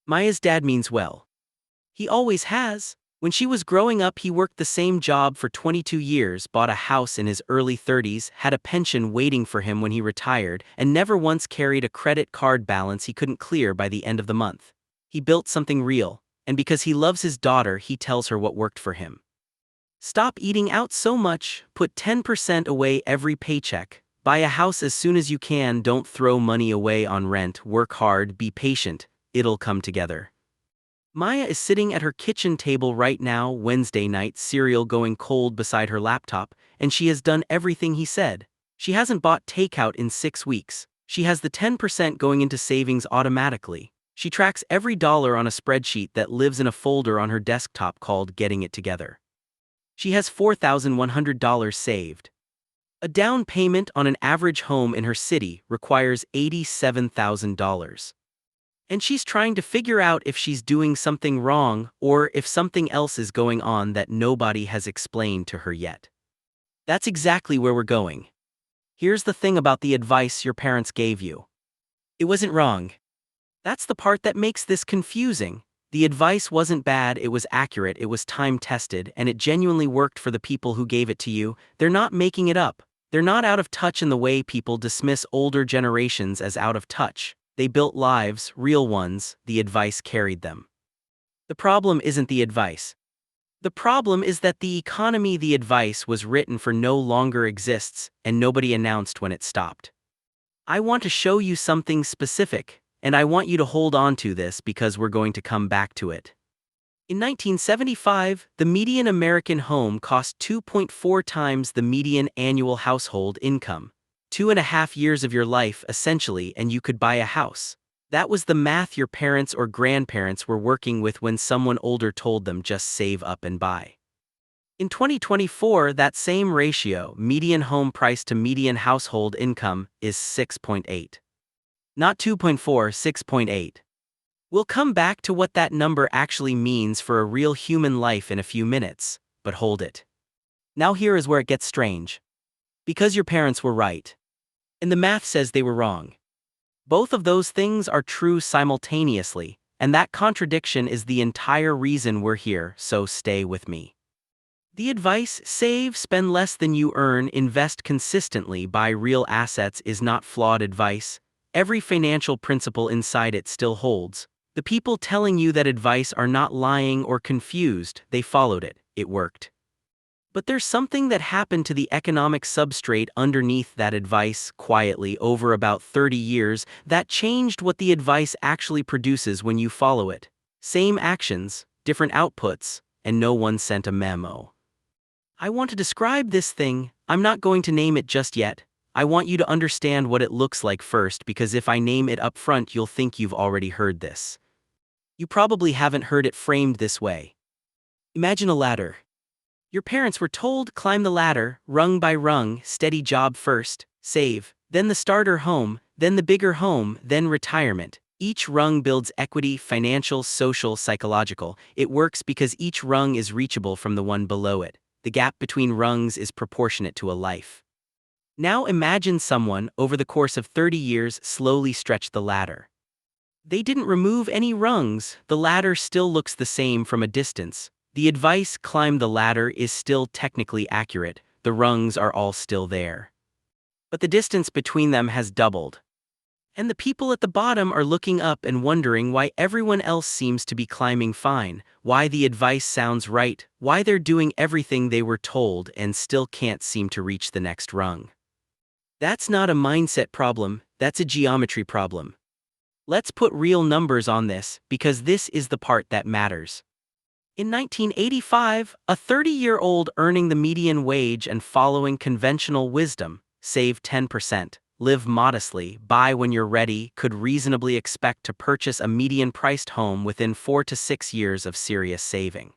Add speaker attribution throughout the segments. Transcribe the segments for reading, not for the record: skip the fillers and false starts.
Speaker 1: Maya's dad means well. He always has. When she was growing up, he worked the same job for 22 years, bought a house in his early 30s, had a pension waiting for him when he retired, and never once carried a credit card balance he couldn't clear by the end of the month. He built something real, and because he loves his daughter, he tells her what worked for him. Stop eating out so much, put 10% away every paycheck, buy a house as soon as you can, don't throw money away on rent, work hard, be patient, it'll come together. Maya is sitting at her kitchen table right now, Wednesday night, cereal going cold beside her laptop, and she has done everything he said. She hasn't bought takeout in 6 weeks. She has the 10% going into savings automatically. She tracks every dollar on a spreadsheet that lives in a folder on her desktop called Getting It Together. She has $4,100 saved. A down payment on an average home in her city requires $87,000. And she's trying to figure out if she's doing something wrong or if something else is going on that nobody has explained to her yet. That's exactly where we're going. Here's the thing about the advice your parents gave you. It wasn't wrong. That's the part that makes this confusing. The advice wasn't bad, it was accurate, it was time-tested, and it genuinely worked for the people who gave it to you. They're not making it up. They're not out of touch in the way people dismiss older generations as out of touch. They built lives, real ones, the advice carried them. The problem isn't the advice. The problem is that the economy the advice was written for no longer exists, and nobody announced when it stopped. I want to show you something specific, and I want you to hold on to this because we're going to come back to it. In 1975, the median American home cost 2.4 times the median annual household income. 2.5 years of your life, essentially, and you could buy a house. That was the math your parents or grandparents were working with when someone older told them just save up and buy. In 2024, that same ratio, median home price to median household income, is 6.8. Not 2.4, 6.8. We'll come back to what that number actually means for a real human life in a few minutes, but hold it. Now here is where it gets strange. Because your parents were right. And the math says they were wrong. Both of those things are true simultaneously, and that contradiction is the entire reason we're here, so stay with me. The advice, save, spend less than you earn, invest consistently, buy real assets, is not flawed advice. Every financial principle inside it still holds. The people telling you that advice are not lying or confused, they followed it, it worked. But there's something that happened to the economic substrate underneath that advice, quietly, over about 30 years, that changed what the advice actually produces when you follow it. Same actions, different outputs, and no one sent a memo. I want to describe this thing. I'm not going to name it just yet. I want you to understand what it looks like first, because if I name it up front, you'll think you've already heard this. You probably haven't heard it framed this way. Imagine a ladder. Your parents were told, climb the ladder, rung by rung, steady job first, save, then the starter home, then the bigger home, then retirement. Each rung builds equity, financial, social, psychological. It works because each rung is reachable from the one below it. The gap between rungs is proportionate to a life. Now imagine someone, over the course of 30 years, slowly stretched the ladder. They didn't remove any rungs, the ladder still looks the same from a distance. The advice, climb the ladder, is still technically accurate, the rungs are all still there. But the distance between them has doubled. And the people at the bottom are looking up and wondering why everyone else seems to be climbing fine, why the advice sounds right, why they're doing everything they were told and still can't seem to reach the next rung. That's not a mindset problem, that's a geometry problem. Let's put real numbers on this, because this is the part that matters. In 1985, a 30-year-old earning the median wage and following conventional wisdom, save 10%, live modestly, buy when you're ready, could reasonably expect to purchase a median-priced home within 4 to 6 years of serious saving.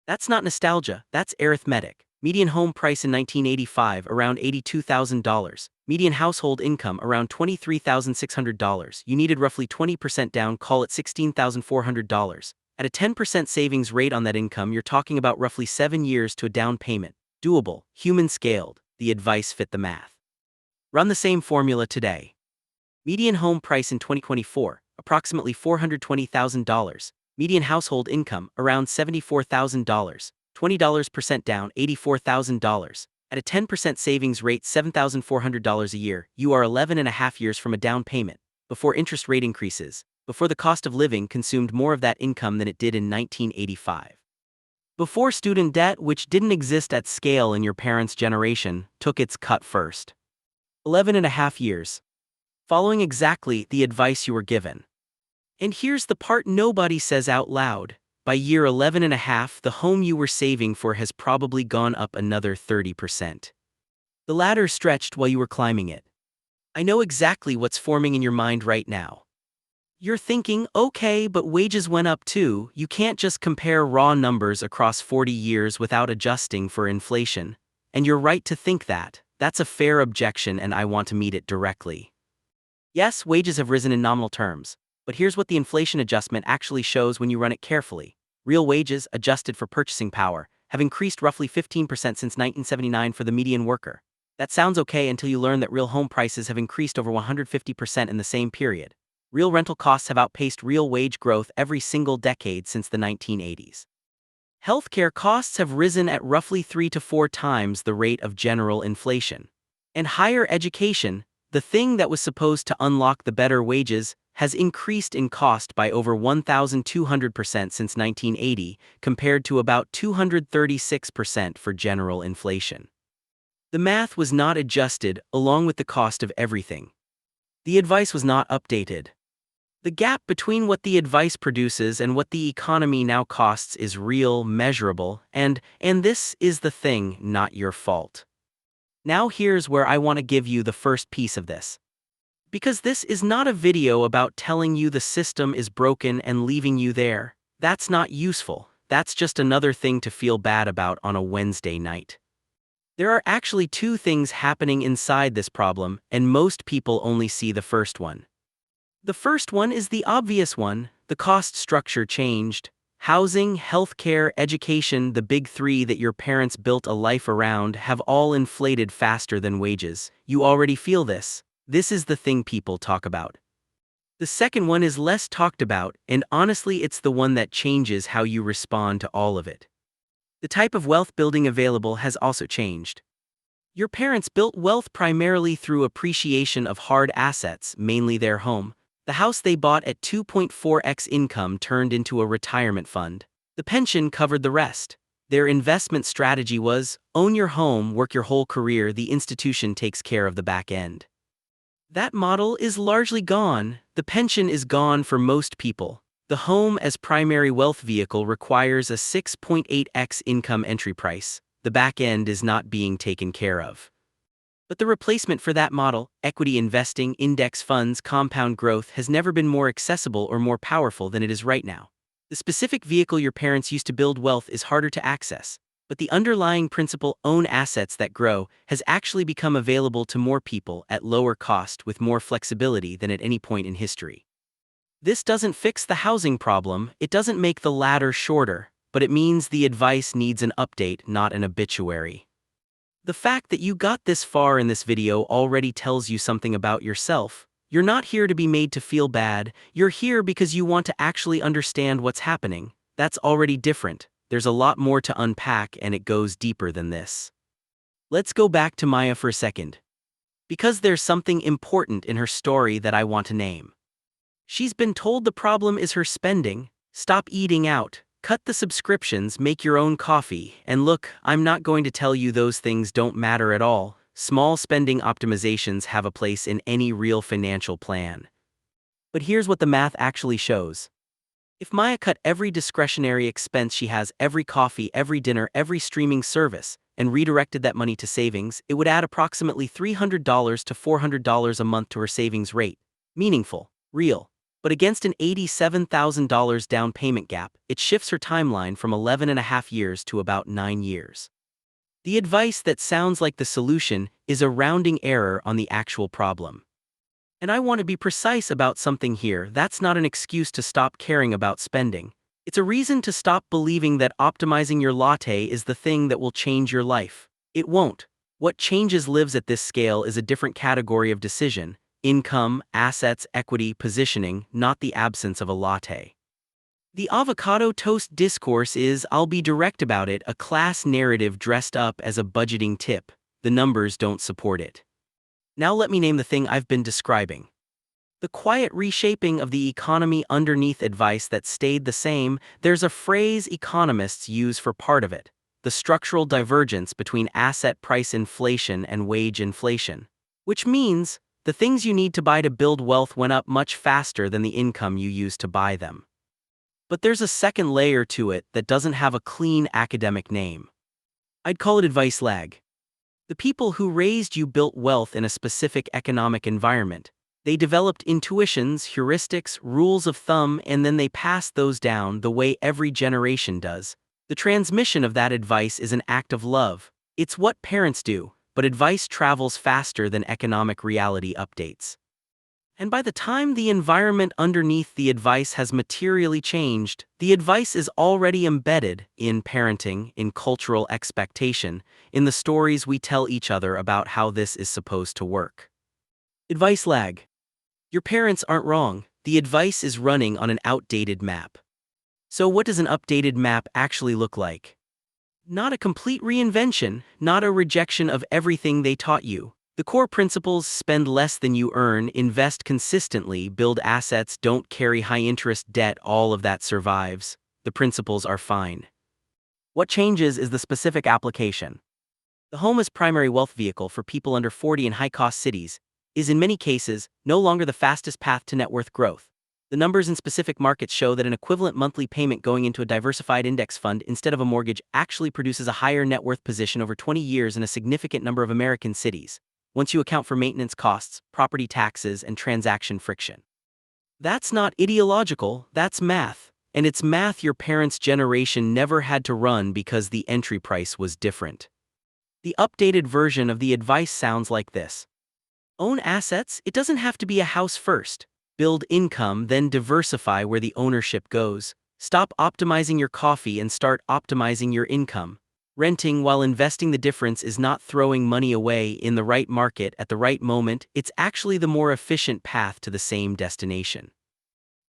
Speaker 1: That's not nostalgia, that's arithmetic. Median home price in 1985, around $82,000. Median household income, around $23,600. You needed roughly 20% down, call it $16,400. At a 10% savings rate on that income, you're talking about roughly 7 years to a down payment. Doable, human-scaled, the advice fit the math. Run the same formula today. Median home price in 2024, approximately $420,000. Median household income, around $74,000. $20% down, $84,000. At a 10% savings rate, $7,400 a year, you are 11 and a half years from a down payment, before interest rate increases, before the cost of living consumed more of that income than it did in 1985. Before student debt, which didn't exist at scale in your parents' generation, took its cut first. 11 and a half years. Following exactly the advice you were given. And here's the part nobody says out loud. By year 11 and a half, the home you were saving for has probably gone up another 30%. The ladder stretched while you were climbing it. I know exactly what's forming in your mind right now. You're thinking, okay, but wages went up too. You can't just compare raw numbers across 40 years without adjusting for inflation. And you're right to think that. That's a fair objection, and I want to meet it directly. Yes, wages have risen in nominal terms, but here's what the inflation adjustment actually shows when you run it carefully. Real wages, adjusted for purchasing power, have increased roughly 15% since 1979 for the median worker. That sounds okay until you learn that real home prices have increased over 150% in the same period. Real rental costs have outpaced real wage growth every single decade since the 1980s. Healthcare costs have risen at roughly 3 to 4 times the rate of general inflation. And higher education, the thing that was supposed to unlock the better wages, has increased in cost by over 1,200% since 1980, compared to about 236% for general inflation. The math was not adjusted along with the cost of everything. The advice was not updated. The gap between what the advice produces and what the economy now costs is real, measurable, and this is the thing, not your fault. Now here's where I want to give you the first piece of this. Because this is not a video about telling you the system is broken and leaving you there. That's not useful. That's just another thing to feel bad about on a Wednesday night. There are actually two things happening inside this problem, and most people only see the first one. The first one is the obvious one. The cost structure changed. Housing, healthcare, education, the big three that your parents built a life around, have all inflated faster than wages. You already feel this. This is the thing people talk about. The second one is less talked about, and honestly it's the one that changes how you respond to all of it. The type of wealth building available has also changed. Your parents built wealth primarily through appreciation of hard assets, mainly their home. The house they bought at 2.4x income turned into a retirement fund. The pension covered the rest. Their investment strategy was, own your home, work your whole career, the institution takes care of the back end. That model is largely gone. The pension is gone for most people. The home as primary wealth vehicle requires a 6.8x income entry price. The back end is not being taken care of. But the replacement for that model, equity investing, index funds, compound growth, has never been more accessible or more powerful than it is right now. The specific vehicle your parents used to build wealth is harder to access, but the underlying principle, own assets that grow, has actually become available to more people at lower cost with more flexibility than at any point in history. This doesn't fix the housing problem, it doesn't make the ladder shorter, but it means the advice needs an update, not an obituary. The fact that you got this far in this video already tells you something about yourself. You're not here to be made to feel bad, you're here because you want to actually understand what's happening. That's already different. There's a lot more to unpack, and it goes deeper than this. Let's go back to Maya for a second. Because there's something important in her story that I want to name. She's been told the problem is her spending. Stop eating out. Cut the subscriptions, make your own coffee, and look, I'm not going to tell you those things don't matter at all. Small spending optimizations have a place in any real financial plan. But here's what the math actually shows. If Maya cut every discretionary expense she has, every coffee, every dinner, every streaming service, and redirected that money to savings, it would add approximately $300 to $400 a month to her savings rate. Meaningful, real. But against an $87,000 down payment gap, it shifts her timeline from 11 and a half years to about 9 years. The advice that sounds like the solution is a rounding error on the actual problem. And I want to be precise about something here. That's not an excuse to stop caring about spending. It's a reason to stop believing that optimizing your latte is the thing that will change your life. It won't. What changes lives at this scale is a different category of decision, income, assets, equity, positioning, not the absence of a latte. The avocado toast discourse is, I'll be direct about it, a class narrative dressed up as a budgeting tip. The numbers don't support it. Now let me name the thing I've been describing. The quiet reshaping of the economy underneath advice that stayed the same. There's a phrase economists use for part of it: the structural divergence between asset price inflation and wage inflation. Which means, the things you need to buy to build wealth went up much faster than the income you use to buy them. But there's a second layer to it that doesn't have a clean academic name. I'd call it advice lag. The people who raised you built wealth in a specific economic environment. They developed intuitions, heuristics, rules of thumb, and then they passed those down the way every generation does. The transmission of that advice is an act of love. It's what parents do, but advice travels faster than economic reality updates. And by the time the environment underneath the advice has materially changed, the advice is already embedded in parenting, in cultural expectation, in the stories we tell each other about how this is supposed to work. Advice lag. Your parents aren't wrong, the advice is running on an outdated map. So what does an updated map actually look like? Not a complete reinvention, not a rejection of everything they taught you. The core principles: spend less than you earn, invest consistently, build assets, don't carry high-interest debt, all of that survives. The principles are fine. What changes is the specific application. The home as primary wealth vehicle for people under 40 in high-cost cities is in many cases no longer the fastest path to net worth growth. The numbers in specific markets show that an equivalent monthly payment going into a diversified index fund instead of a mortgage actually produces a higher net worth position over 20 years in a significant number of American cities, once you account for maintenance costs, property taxes, and transaction friction. That's not ideological, that's math. And it's math your parents' generation never had to run because the entry price was different. The updated version of the advice sounds like this. Own assets. It doesn't have to be a house first. Build income, then diversify where the ownership goes. Stop optimizing your coffee and start optimizing your income. Renting while investing. The difference is not throwing money away. In the right market at the right moment, it's actually the more efficient path to the same destination.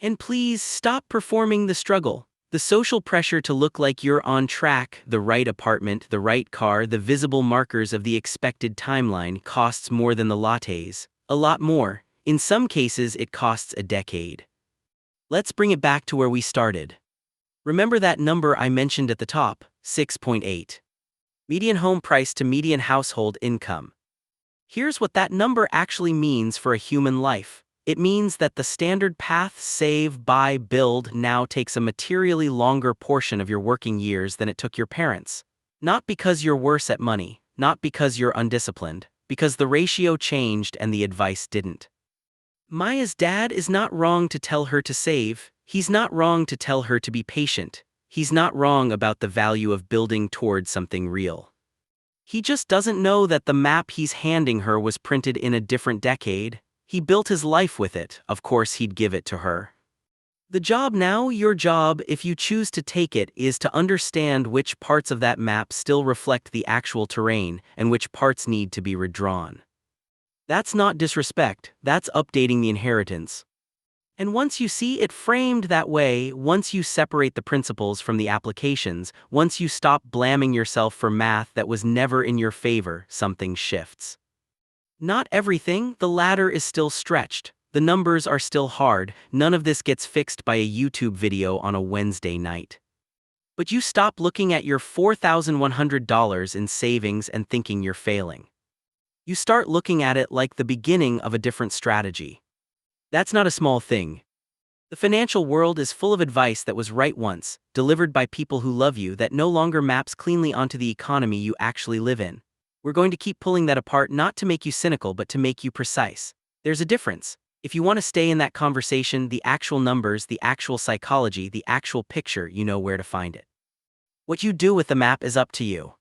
Speaker 1: And please stop performing the struggle. The social pressure to look like you're on track, the right apartment, the right car, the visible markers of the expected timeline costs more than the lattes. A lot more. In some cases, it costs a decade. Let's bring it back to where we started. Remember that number I mentioned at the top, 6.8. Median home price to median household income. Here's what that number actually means for a human life. It means that the standard path, save, buy, build, now takes a materially longer portion of your working years than it took your parents. Not because you're worse at money, not because you're undisciplined, because the ratio changed and the advice didn't. Maya's dad is not wrong to tell her to save, he's not wrong to tell her to be patient, he's not wrong about the value of building towards something real. He just doesn't know that the map he's handing her was printed in a different decade. He built his life with it, of course he'd give it to her. The job now, your job, if you choose to take it, is to understand which parts of that map still reflect the actual terrain and which parts need to be redrawn. That's not disrespect, that's updating the inheritance. And once you see it framed that way, once you separate the principles from the applications, once you stop blaming yourself for math that was never in your favor, something shifts. Not everything, the ladder is still stretched, the numbers are still hard, none of this gets fixed by a YouTube video on a Wednesday night. But you stop looking at your $4,100 in savings and thinking you're failing. You start looking at it like the beginning of a different strategy. That's not a small thing. The financial world is full of advice that was right once, delivered by people who love you, that no longer maps cleanly onto the economy you actually live in. We're going to keep pulling that apart, not to make you cynical but to make you precise. There's a difference. If you want to stay in that conversation, the actual numbers, the actual psychology, the actual picture, you know where to find it. What you do with the map is up to you.